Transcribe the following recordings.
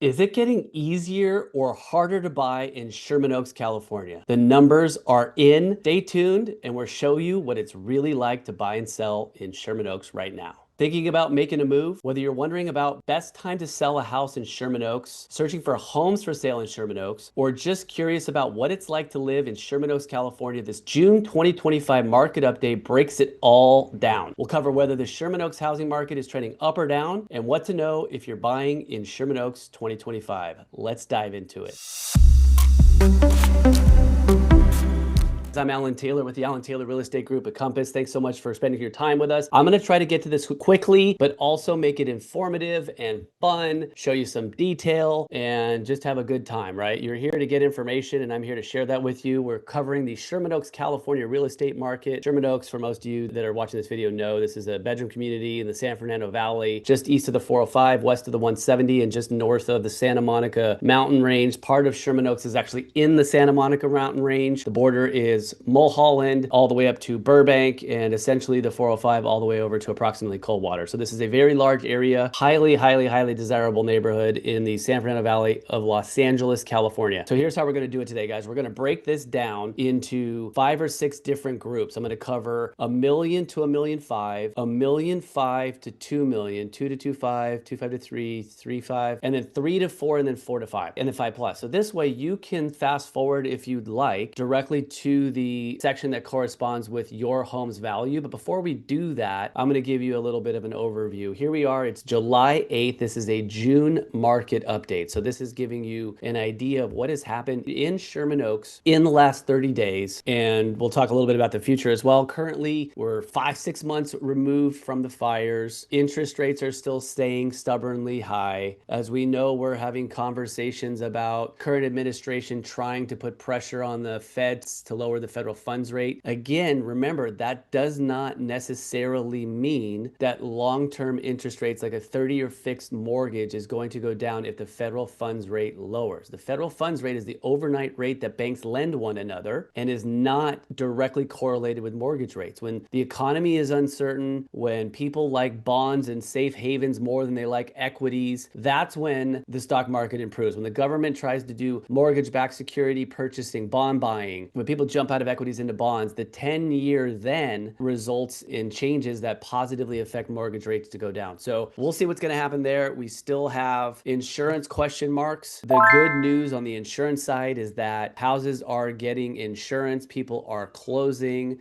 Is it getting easier or harder to buy in Sherman Oaks, California? The numbers are in. Stay tuned and we'll show you what it's really like to buy and sell in Sherman Oaks right now. Thinking about making a move? Whether you're wondering about best time to sell a house in Sherman Oaks, searching for homes for sale in Sherman Oaks, or just curious about what it's like to live in Sherman Oaks, California, this June 2025 market update breaks it all down. We'll cover whether the Sherman Oaks housing market is trending up or down and what to know if you're buying in Sherman Oaks 2025. Let's dive into it. I'm Alan Taylor with the Alan Taylor Real Estate Group at Compass. Thanks so much for spending your time with us. I'm going to try to get to this quickly, but also make it informative and fun, show you some detail, and just have a good time, right? You're here to get information, and I'm here to share that with you. We're covering the Sherman Oaks, California real estate market. Sherman Oaks, for most of you that are watching this video, know this is a bedroom community in the San Fernando Valley, just east of the 405, west of the 170, and just north of the Santa Monica mountain range. Part of Sherman Oaks is actually in the Santa Monica mountain range. The border is Mulholland all the way up to Burbank, and essentially the 405 all the way over to approximately Coldwater. So this is a very large area, highly desirable neighborhood in the San Fernando Valley of Los Angeles, California. So here's how we're going to do it today, guys. We're going to break this down into 5 or 6 different groups. I'm going to cover $1 million to $1.5 million, $1.5 million to $2 million, 2 to 2.5, 2.5 to 3, 3.5, and then 3 to 4, and then 4 to 5, and then 5 plus. So this way you can fast forward if you'd like directly to the section that corresponds with your home's value. But before we do that, I'm going to give you a little bit of an overview. Here we are. It's July 8th. This is a June market update. So this is giving you an idea of what has happened in Sherman Oaks in the last 30 days. And we'll talk a little bit about the future as well. Currently, we're 5-6 months removed from the fires. Interest rates are still staying stubbornly high. As we know, we're having conversations about current administration trying to put pressure on the feds to lower the federal funds rate. Again, remember, that does not necessarily mean that long-term interest rates like a 30-year fixed mortgage is going to go down if the federal funds rate lowers. The federal funds rate is the overnight rate that banks lend one another and is not directly correlated with mortgage rates. When the economy is uncertain, when people like bonds and safe havens more than they like equities, that's when the stock market improves. When the government tries to do mortgage-backed security purchasing, bond buying, when people jump out of equities into bonds, the 10-year then results in changes that positively affect mortgage rates to go down. So we'll see what's going to happen there. We still have insurance question marks. The good news on the insurance side is that houses are getting insurance. People are closing.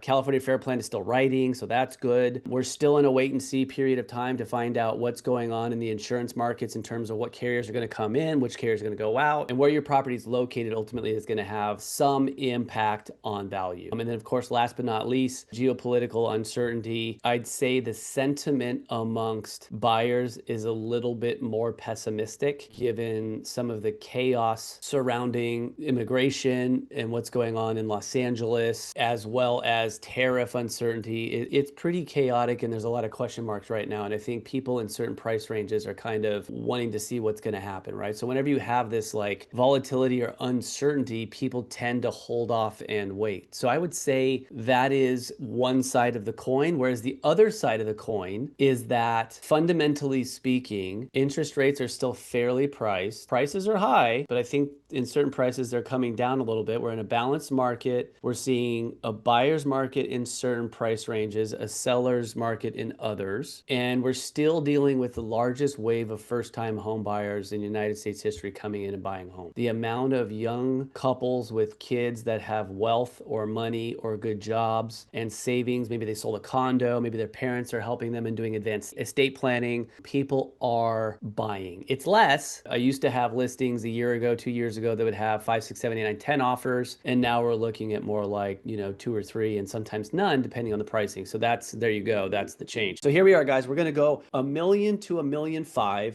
California Fair Plan is still writing, so that's good. We're still in a wait and see period of time to find out what's going on in the insurance markets in terms of what carriers are going to come in, which carriers are going to go out, and where your property is located ultimately is going to have some impact on value. And then, of course, last but not least, geopolitical uncertainty. I'd say the sentiment amongst buyers is a little bit more pessimistic given some of the chaos surrounding immigration and what's going on in Los Angeles, as well as tariff uncertainty. It's pretty chaotic and there's a lot of question marks right now. And I think people in certain price ranges are kind of wanting to see what's going to happen, right? So whenever you have this like volatility or uncertainty, people tend to hold off and wait. So I would say that is one side of the coin, whereas the other side of the coin is that fundamentally speaking, interest rates are still fairly priced. Prices are high, but I think in certain prices they're coming down a little bit. We're in a balanced market. We're seeing a buyer's market in certain price ranges, a seller's market in others, and we're still dealing with the largest wave of first-time home buyers in United States history coming in and buying home. The amount of young couples with kids that have wealth or money or good jobs and savings, maybe they sold a condo, maybe their parents are helping them in doing advanced estate planning, people are buying. It's less. I used to have listings a year ago, 2 years ago that would have 5, 6, 7, 8, 9, 10 offers, and now we're looking at more like 2 or 3 and sometimes none depending on the pricing. So there you go, that's the change. So here we are, guys. We're going to go $1 million to $1.5 million.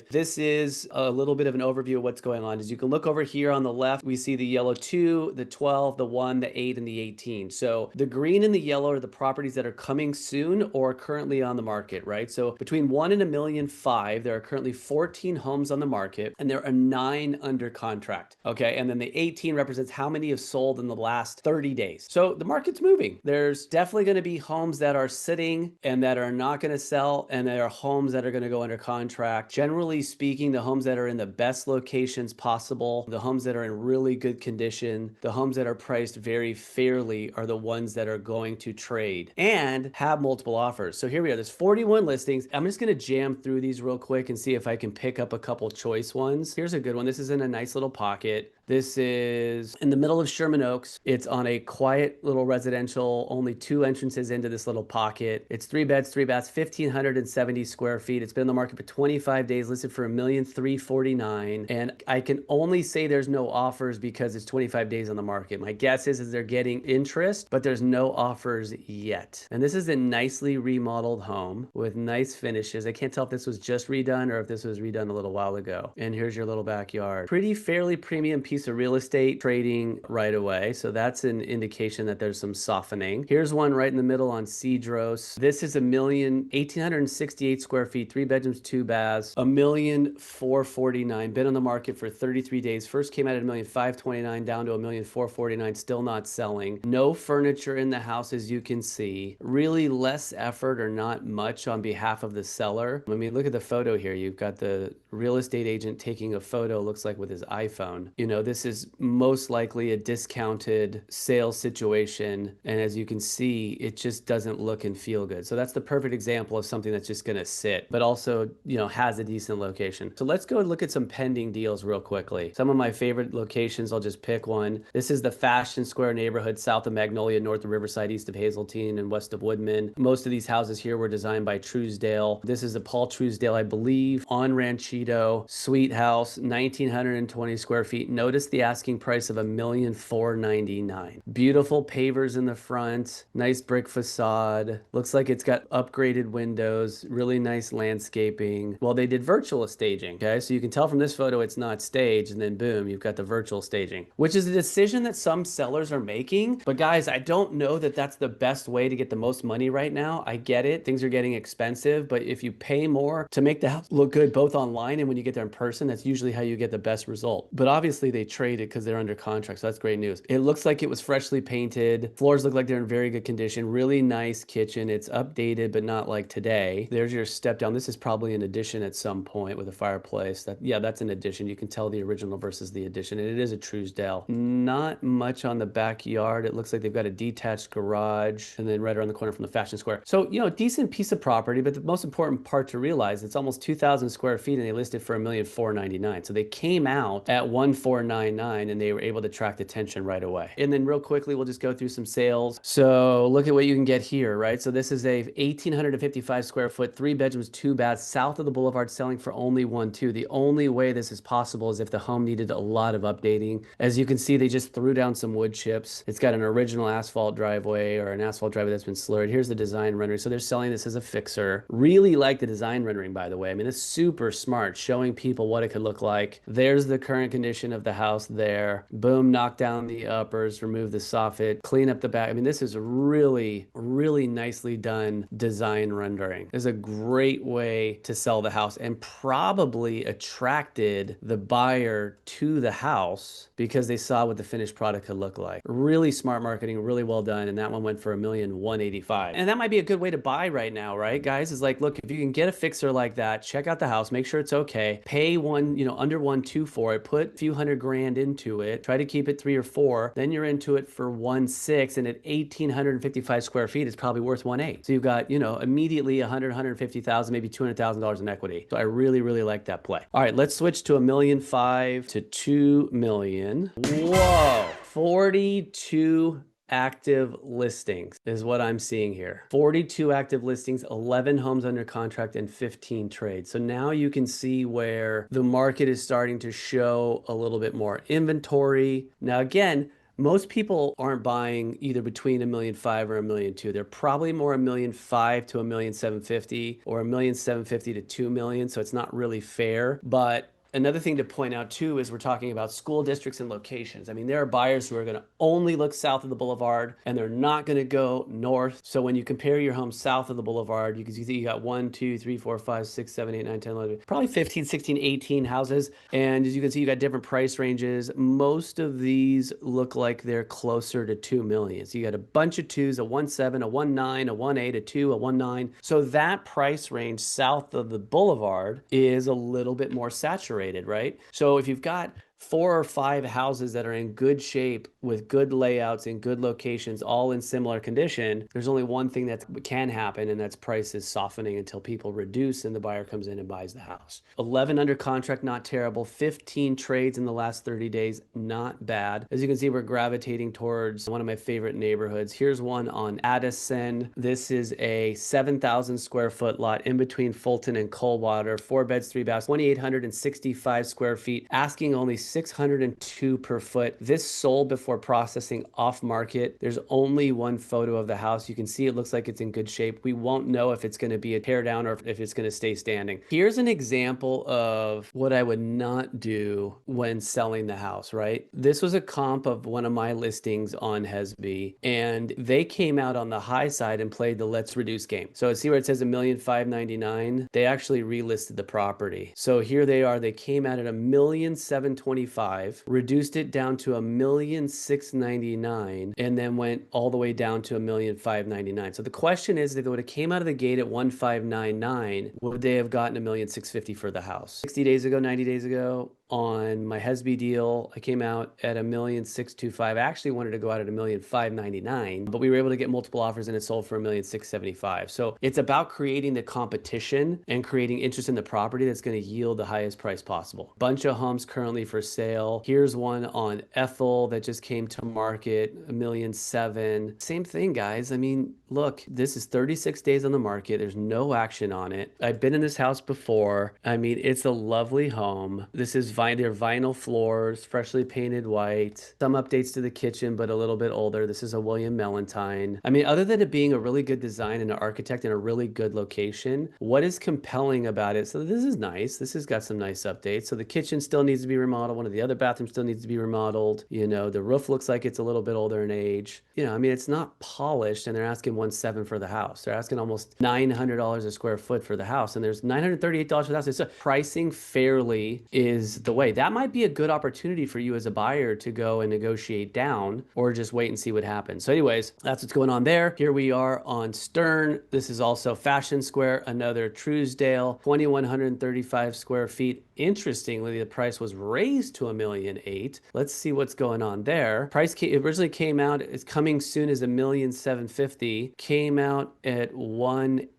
This is a little bit of an overview of what's going on. As you can look over here on the left, we see the yellow 2, the 12, the the 1, the 8, and the 18. So the green and the yellow are the properties that are coming soon or currently on the market, right? So between 1 and 1,000,005, there are currently 14 homes on the market, and there are 9 under contract. Okay, and then the 18 represents how many have sold in the last 30 days. So the market's moving. There's definitely going to be homes that are sitting and that are not going to sell, and there are homes that are going to go under contract. Generally speaking, the homes that are in the best locations possible, the homes that are in really good condition, the homes that are priced very fairly are the ones that are going to trade and have multiple offers. So here we are. There's 41 listings. I'm just going to jam through these real quick and see if I can pick up a couple choice ones. Here's a good one. This is in a nice little pocket. This is in the middle of Sherman Oaks. It's on a quiet little residential, only 2 entrances into this little pocket. It's 3 beds, 3 baths, 1,570 square feet. It's been on the market for 25 days, listed for $1,349,000. And I can only say there's no offers because it's 25 days on the market. My guess is they're getting interest, but there's no offers yet. And this is a nicely remodeled home with nice finishes. I can't tell if this was just redone or if this was redone a little while ago. And here's your little backyard. Pretty fairly premium piece of real estate trading right away. So that's an indication that there's some softening. Here's one right in the middle on Cedros. This is 1,868 square feet, 3 bedrooms, 2 baths, 1,449,000. Been on the market for 33 days. First came out at 1,529,000 down to 1,449,000, still not selling. No furniture in the house, as you can see. Really less effort or not much on behalf of the seller. I mean, look at the photo here. You've got the real estate agent taking a photo, looks like with his iPhone. You know, this is most likely a discounted sales situation. And as you can see, it just doesn't look and feel good. So that's the perfect example of something that's just going to sit, but also, you know, has a decent location. So let's go and look at some pending deals real quickly. Some of my favorite locations, I'll just pick one. This is the Fashion Square neighborhood, south of Magnolia, north of Riverside, east of Hazeltine, and west of Woodman. Most of these houses here were designed by Truesdale. This is a Paul Truesdale, I believe, on Ranchito, sweet house, 1,920 square feet. Notice the asking price of $1,499,000. Beautiful pavers in the front, nice brick facade. Looks like it's got upgraded windows, really nice landscaping. Well, they did virtual staging, okay? So you can tell from this photo it's not staged, and then boom, you've got the virtual staging, which is a decision that some sellers are making. But guys, I don't know that that's the best way to get the most money right now. I get it. Things are getting expensive, but if you pay more to make the house look good both online and when you get there in person, that's usually how you get the best result. But obviously they traded because they're under contract, so that's great news. It looks like it was freshly painted. Floors look like they're in very good condition. Really nice kitchen. It's updated, but not like today. There's your step down. This is probably an addition at some point with a fireplace. Yeah, that's an addition. You can tell the original versus the addition, and it is a Truesdale. Not much on the backyard. It looks like they've got a detached garage, and then right around the corner from the Fashion Square. So, you know, decent piece of property, but the most important part to realize, it's almost 2,000 square feet, and they listed for $1,499,000. So they came out at 1,499, and they were able to attract attention right away. And then real quickly, we'll just go through some sales. So look at what you can get here, right? So this is a 1,855 square foot, 3 bedrooms, 2 baths, south of the boulevard, selling for only 1.2. The only way this is possible is if the home needed a lot of updating. As you can see, they just threw down some wood chips. It's got an original asphalt driveway, or an asphalt driveway that's been slurred. Here's the design rendering. So they're selling this as a fixer. Really like the design rendering, by the way. I mean, it's super smart, showing people what it could look like. There's the current condition of the house there. Boom, knock down the uppers, remove the soffit, clean up the back. I mean, this is really, really nicely done design rendering. It's a great way to sell the house, and probably attracted the buyer to the house because they saw what the finished product could look like. Really smart marketing, really well done. And that one went for $1,185,000. And that might be a good way to buy right now, right, guys? Is like, look, if you can get a fixer like that, check out the house, make sure it's okay, pay one, you know, under 1.2 for it, put a few $100,000 into it, try to keep it 3 or 4, then you're into it for 1.6, and at 1,855 square feet, it's probably worth 1.8. So you've got, you know, immediately 150,000, maybe $200,000 in equity. So I really, really like that play. All right, let's switch to $1,500,000 to $2 million. Whoa, 42 active listings is what I'm seeing here. 42 active listings, 11 homes under contract, and 15 trades. So now you can see where the market is starting to show a little bit more inventory. Now, again, most people aren't buying either between $1,500,000 or $1,200,000. They're probably more $1,500,000 to $1,750,000, or $1,750,000 to $2 million. So it's not really fair, but Another thing to point out too is we're talking about school districts and locations. I mean, there are buyers who are going to only look south of the boulevard and they're not going to go north. So when you compare your home south of the boulevard, you can see you got 1, 2, 3, 4, 5, 6, 7, 8, 9, 10, 11, probably 15, 16, 18 houses. And as you can see, you got different price ranges. Most of these look like they're closer to 2 million. So you got a bunch of twos, a 1.7, a 1.9, a 1.8, a 2, a 1.9. So that price range south of the boulevard is a little bit more saturated, right? So if you've got 4 or 5 houses that are in good shape with good layouts in good locations, all in similar condition, there's only one thing that can happen, and that's prices softening until people reduce and the buyer comes in and buys the house. 11 under contract, not terrible. 15 trades in the last 30 days, not bad. As you can see, we're gravitating towards one of my favorite neighborhoods. Here's one on Addison. This is a 7,000 square foot lot in between Fulton and Coldwater, 4 beds, 3 baths, 2,865 square feet, asking only 602 per foot. This sold before processing off market. There's only one photo of the house. You can see it looks like it's in good shape. We won't know if it's going to be a tear down or if it's going to stay standing. Here's an example of what I would not do when selling the house, right? This was a comp of one of my listings on Hesby, and they came out on the high side and played the let's reduce game. So see where it says $1,599,000? They actually relisted the property. So here they are. They came out at $1,725,000, reduced it down to $1,699,000, and then went all the way down to $1,599,000. So the question is, if they would have came out of the gate at 1,599, would they have gotten $1,650,000 for the house? 60 days ago, 90 days ago, on my Hesby deal, I came out at $1,625,000. I actually wanted to go out at $1,599,000, but we were able to get multiple offers and it sold for $1,675,000. So it's about creating the competition and creating interest in the property that's going to yield the highest price possible. Bunch of homes currently for sale. Here's one on Ethel that just came to market, $1,700,000. Same thing, guys. I mean, look, this is 36 days on the market. There's no action on it. I've been in this house before. I mean, it's a lovely home. This is they're vinyl floors, freshly painted white. Some updates to the kitchen, but a little bit older. This is a William Mellentine. I mean, other than it being a really good design and an architect in a really good location, what is compelling about it? So this is nice. This has got some nice updates. So the kitchen still needs to be remodeled. One of the other bathrooms still needs to be remodeled. You know, the roof looks like it's a little bit older in age. You know, I mean, it's not polished, and they're asking 1.7 for the house. They're asking almost $900 a square foot for the house, and there's $938 for the house. So pricing fairly is the way. That might be a good opportunity for you as a buyer to go and negotiate down or just wait and see what happens. So anyways, that's what's going on there. Here we are on Stern. This is also Fashion Square, another Truesdale, 2,135 square feet. Interestingly, the price was raised to $1,800,000. Let's see what's going on there. Price originally came out, it's coming soon as $1,750,000, came out at 1.8.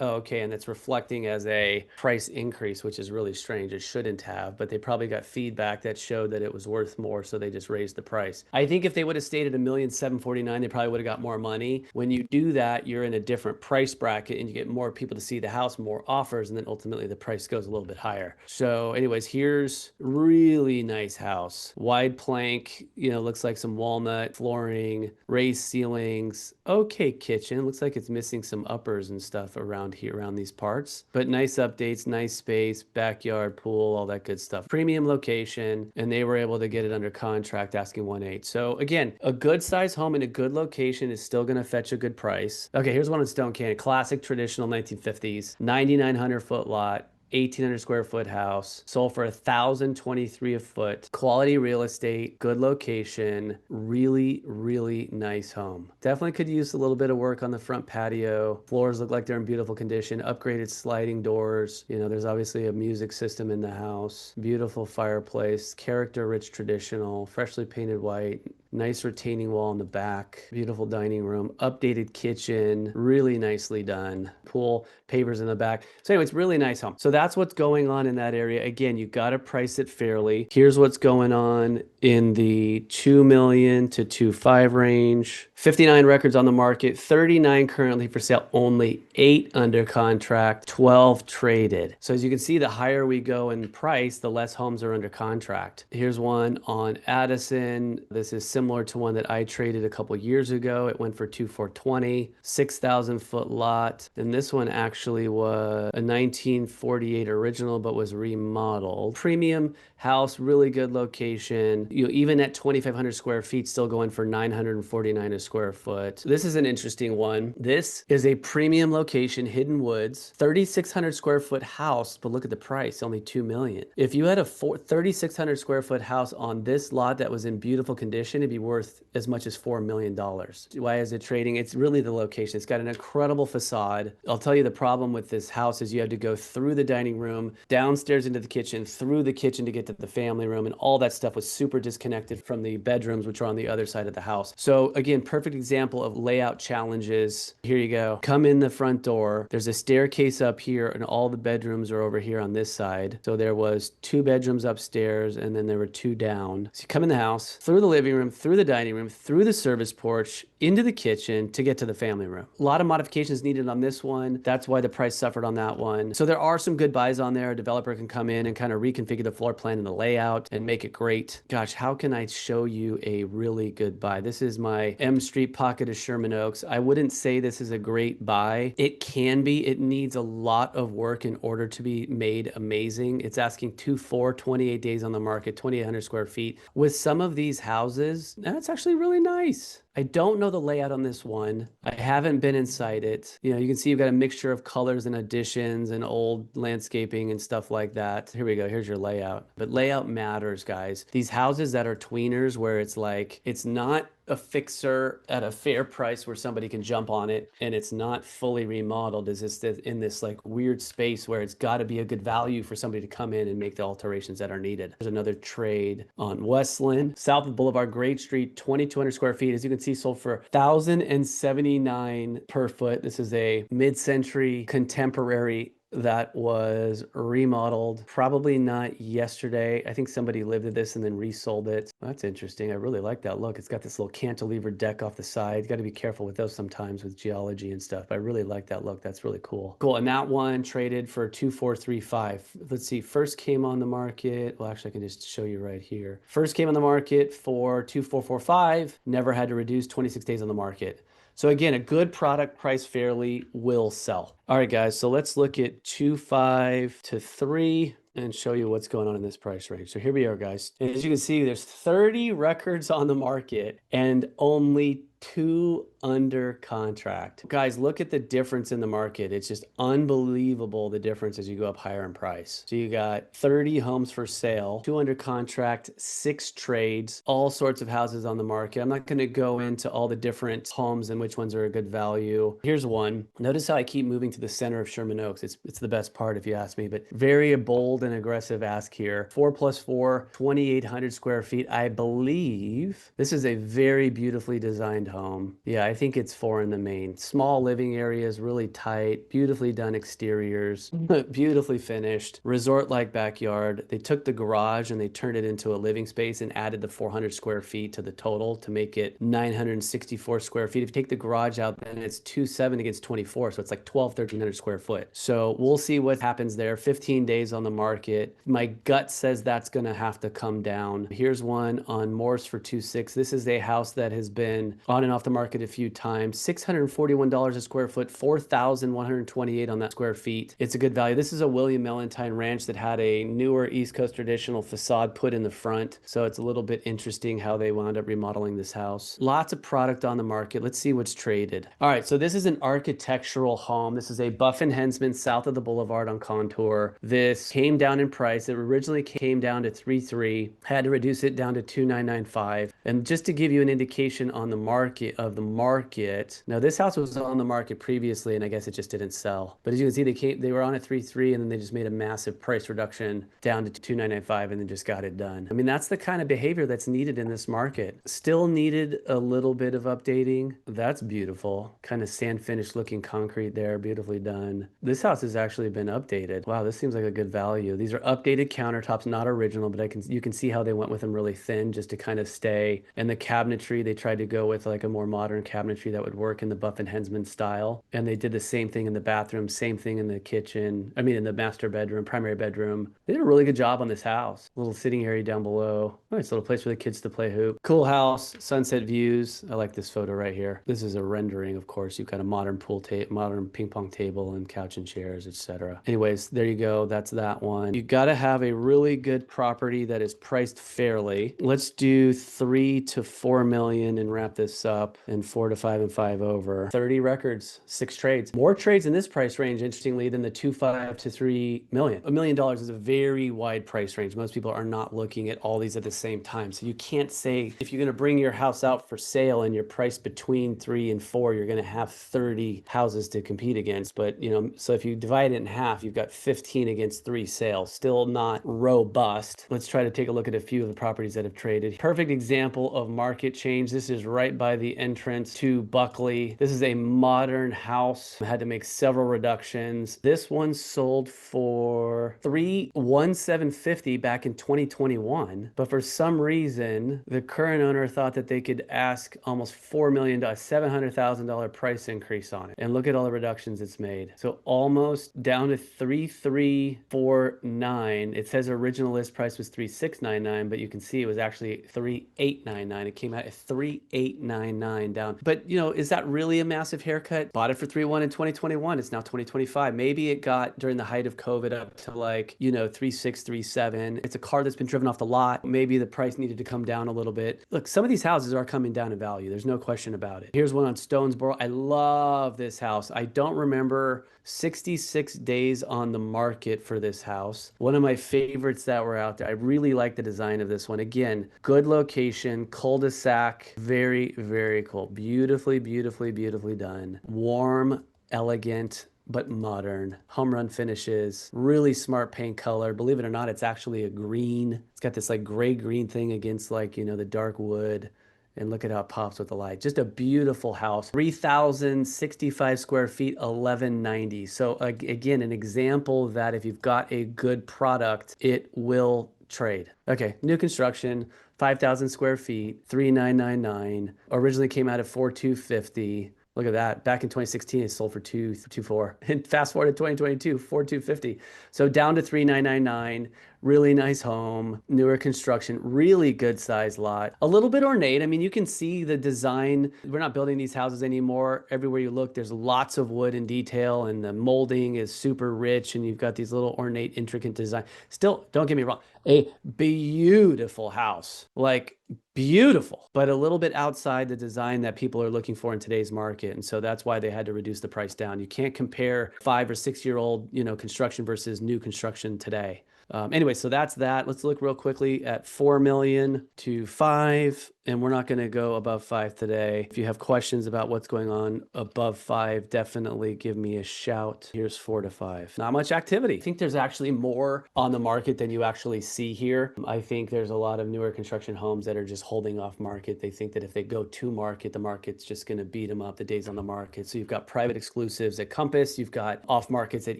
Oh, okay, and it's reflecting as a price increase, which is really strange. It shouldn't have, but they probably got feedback that showed that it was worth more, so they just raised the price. I think if they would have stayed at $1,749,000, they probably would have got more money. When you do that, you're in a different price bracket, and you get more people to see the house, more offers, and then ultimately the price goes a little bit higher. So anyways, here's really nice house. Wide plank, you know, looks like some walnut flooring, raised ceilings, okay kitchen. Looks like it's missing some uppers and stuff around here, around these parts, but nice updates, nice space, backyard, pool, all that good stuff. Premium location, and they were able to get it under contract asking 1.8. So again, a good size home in a good location is still going to fetch a good price. Okay, here's one in Stone Canyon, classic traditional 1950s, 9,900 foot lot, 1,800 square foot house, sold for $1,023 a foot. Quality real estate, good location, really, really nice home. Definitely could use a little bit of work on the front patio. Floors look like they're in beautiful condition. Upgraded sliding doors. You know, there's obviously a music system in the house. Beautiful fireplace, character-rich traditional, freshly painted white. Nice retaining wall in the back, beautiful dining room, updated kitchen, really nicely done. Pool, pavers in the back. So anyway, it's really nice home. So that's what's going on in that area. Again, you got to price it fairly. Here's what's going on in the 2 million to 2.5 range. 59 records on the market, 39 currently for sale, only 8 under contract, 12 traded. So as you can see, the higher we go in price, the less homes are under contract. Here's one on Addison. This is similar similar to one that I traded a couple years ago. It went for 2,420, 6,000 foot lot. And this one actually was a 1948 original, but was remodeled. Premium house, really good location. You know, even at 2,500 square feet, still going for 949 a square foot. This is an interesting one. This is a premium location, Hidden Woods, 3,600 square foot house, but look at the price, only $2 million. If you had a 3,600 square foot house on this lot that was in beautiful condition, it'd be worth as much as $4 million. Why is it trading? It's really the location. It's got an incredible facade. I'll tell you the problem with this house is you have to go through the dining room, downstairs into the kitchen, through the kitchen to get to the family room, and all that stuff was super disconnected from the bedrooms, which are on the other side of the house. So again, perfect example of layout challenges. Here you go. Come in the front door. There's a staircase up here, and all the bedrooms are over here on this side. So there was 2 bedrooms upstairs, and then there were 2 down. So you come in the house, through the living room, through the dining room, through the service porch, into the kitchen to get to the family room. A lot of modifications needed on this one. That's why the price suffered on that one. So there are some good buys on there. A developer can come in and kind of reconfigure the floor plan and the layout and make it great. Gosh, how can I show you a really good buy? This is my M Street pocket of Sherman Oaks. I wouldn't say this is a great buy. It can be. It needs a lot of work in order to be made amazing. It's asking 2.4, 28 days on the market, 2,800 square feet. With some of these houses, that's actually really nice. I don't know the layout on this one. I haven't been inside it. You know, you can see you've got a mixture of colors and additions and old landscaping and stuff like that. Here we go. Here's your layout. But layout matters, guys. These houses that are tweeners where it's like, it's not a fixer at a fair price where somebody can jump on it, and it's not fully remodeled, is this in this like weird space where it's got to be a good value for somebody to come in and make the alterations that are needed. There's another trade on Westland, south of Boulevard, Grade Street, 2,200 square feet. As you can see, sold for $1,079 per foot. This is a mid-century contemporary that was remodeled, probably not yesterday. I think somebody lived in this and then resold it. That's interesting. I really like that look. It's got this little cantilever deck off the side. You got to be careful with those sometimes with geology and stuff. But I really like that look. That's really cool. Cool. And that one traded for 2,435. Let's see. First came on the market. Well, actually, I can just show you right here. First came on the market for 2,445. Never had to reduce, 26 days on the market. So again, a good product priced fairly will sell. All right, guys, so let's look at 2.5 to 3 and show you what's going on in this price range. So here we are, guys. And as you can see, there's 30 records on the market and only 2 under contract. Guys, look at the difference in the market. It's just unbelievable, the difference as you go up higher in price. So you got 30 homes for sale, 2 under contract, 6 trades, all sorts of houses on the market. I'm not going to go into all the different homes and which ones are a good value. Here's one. Notice how I keep moving to the center of Sherman Oaks. It's the best part if you ask me, but very bold and aggressive ask here. 4 plus 4, 2,800 square feet. I believe this is a very beautifully designed home. Yeah, I think it's 4 in the main. Small living areas, really tight, beautifully done exteriors, beautifully finished, resort-like backyard. They took the garage and they turned it into a living space and added the 400 square feet to the total to make it 964 square feet. If you take the garage out, then it's 2.7 against 24, so it's like 1,300 square foot. So we'll see what happens there. 15 days on the market. My gut says that's going to have to come down. Here's one on Morse for 2.6. This is a house that has been on and off the market a few times. $641 a square foot, 4,128 on that square feet. It's a good value. This is a William Mellentine ranch that had a newer East Coast traditional facade put in the front. So it's a little bit interesting how they wound up remodeling this house. Lots of product on the market. Let's see what's traded. All right, so this is an architectural home. This is a Buff and Hensman south of the Boulevard on Contour. This came down in price. It originally came down to 3.3, had to reduce it down to 2,995. And just to give you an indication on the market of the market, now this house was on the market previously and I guess it just didn't sell. But as you can see, they were on at 3.3 and then they just made a massive price reduction down to 2,995 and then just got it done. I mean, that's the kind of behavior that's needed in this market. Still needed a little bit of updating. That's beautiful. Kind of sand finished looking concrete there, beautifully done. This house has actually been updated. Wow, this seems like a good value. These are updated countertops, not original, but you can see how they went with them really thin just to kind of stay. And the cabinetry, they tried to go with like a more modern cabinet cabinetry that would work in the Buff and Hensman style. And they did the same thing in the bathroom, same thing in the kitchen. I mean, in the master bedroom, primary bedroom. They did a really good job on this house. Little sitting area down below. Nice little place for the kids to play hoop. Cool house, sunset views. I like this photo right here. This is a rendering, of course. You've got a modern pool table, modern ping pong table and couch and chairs, etc. Anyways, there you go. That's that one. You got to have a really good property that is priced fairly. Let's do 3 to 4 million and wrap this up, and 4 to 5 and 5 over. 30 records, 6 trades. More trades in this price range, interestingly, than the 2.5 to 3 million. $1 million is a very wide price range. Most people are not looking at all these at the same time. So you can't say if you're going to bring your house out for sale and you're priced between 3 and 4, you're going to have 30 houses to compete against. But, you know, so if you divide it in half, you've got 15 against 3 sales. Still not robust. Let's try to take a look at a few of the properties that have traded. Perfect example of market change. This is right by the entrance to Buckley. This is a modern house. I had to make several reductions. This one sold for $31750 back in 2021, but for some reason the current owner thought that they could ask almost $4 million, $700,000 price increase on it. And look at all the reductions it's made. So almost down to 3,349. It says original list price was 3,699, but you can see it was actually 3,899. It came out at 3,899 down. But you know, is that really a massive haircut? Bought it for 3.1 in 2021. It's now 2025. Maybe it got during the height of COVID up to like, you know, 3.6, 3.7. It's a car that's been driven off the lot. Maybe the price needed to come down a little bit. Look, some of these houses are coming down in value. There's no question about it. Here's one on Stonesboro. I love this house. I don't remember 66 days on the market for this house. One of my favorites that were out there. I really like the design of this one. Again, good location, cul-de-sac, very, very cool. Beautifully, beautifully, beautifully done. Warm, elegant, but modern. Home run finishes, really smart paint color. Believe it or not, it's actually a green. It's got this like gray green thing against like, you know, the dark wood. And look at how it pops with the light. Just a beautiful house. 3,065 square feet, 1,190. So again, an example that if you've got a good product, it will trade. Okay, new construction, 5,000 square feet, 3,999. Originally came out at 4,250. Look at that. Back in 2016, it sold for 2.24. And fast forward to 2022, 4,250. So down to 3,999. Really nice home, newer construction, really good size lot. A little bit ornate. I mean, you can see the design. We're not building these houses anymore. Everywhere you look, there's lots of wood and detail, and the molding is super rich, and you've got these little ornate, intricate design. Still, don't get me wrong, a beautiful house. Like, beautiful, but a little bit outside the design that people are looking for in today's market. And so that's why they had to reduce the price down. You can't compare 5 or 6 year old, you know, construction versus new construction today. Anyway, so that's that. Let's look real quickly at 4 million to 5, and we're not going to go above 5 today. If you have questions about what's going on above 5, definitely give me a shout. Here's 4 to 5. Not much activity. I think there's actually more on the market than you actually see here. I think there's a lot of newer construction homes that are just holding off market. They think that if they go to market, the market's just going to beat them up, the days on the market. So you've got private exclusives at Compass, you've got off markets at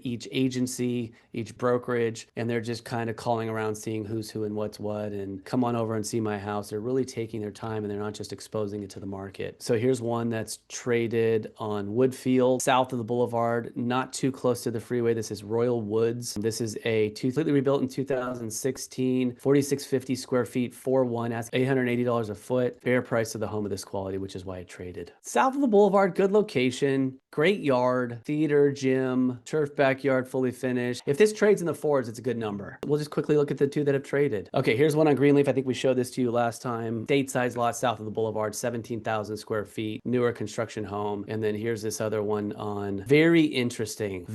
each agency, each brokerage, and they're just kind of calling around, seeing who's who and what's what, and come on over and see my house. They're really taking their time, and they're not just exposing it to the market. So here's one that's traded on Woodfield, south of the boulevard, not too close to the freeway. This is Royal Woods. This is a completely rebuilt in 2016, 4,650 square feet, 4.1, asks $880 a foot. Fair price of the home of this quality, which is why it traded. South of the boulevard, good location, great yard, theater, gym, turf backyard, fully finished. If this trades in the 4s, it's a good number. We'll just quickly look at the 2 that have traded. Okay, here's one on Greenleaf. I think we showed this to you last time. Date-size lot south of the boulevard, 17,000 square feet, newer construction home. And then here's this other one on very interesting,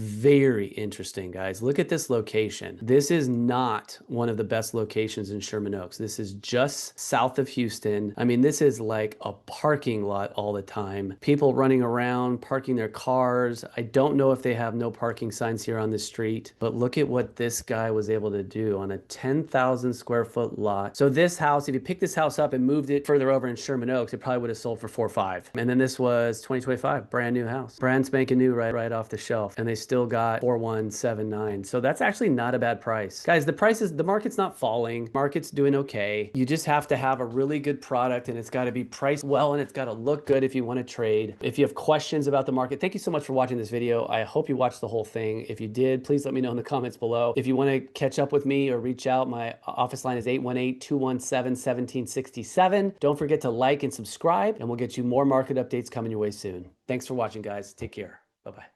guys. Look at this location. This is not one of the best locations in Sherman Oaks. This is just south of Houston. I mean, this is like a parking lot all the time. People running around, parking their cars. I don't know if they have no parking signs here on the street, but look at what this guy was able able to do on a 10,000 square foot lot. So this house, if you picked this house up and moved it further over in Sherman Oaks, it probably would have sold for 4.5. And then this was 2025, brand new house, brand spanking new, right off the shelf. And they still got 4,179. So that's actually not a bad price. Guys, the market's not falling. Market's doing okay. You just have to have a really good product, and it's got to be priced well, and it's got to look good if you want to trade. If you have questions about the market, thank you so much for watching this video. I hope you watched the whole thing. If you did, please let me know in the comments below. If you want to catch up with me or reach out, my office line is 818-217-1767. Don't forget to like and subscribe, and we'll get you more market updates coming your way soon. Thanks for watching, guys. Take care. Bye-bye.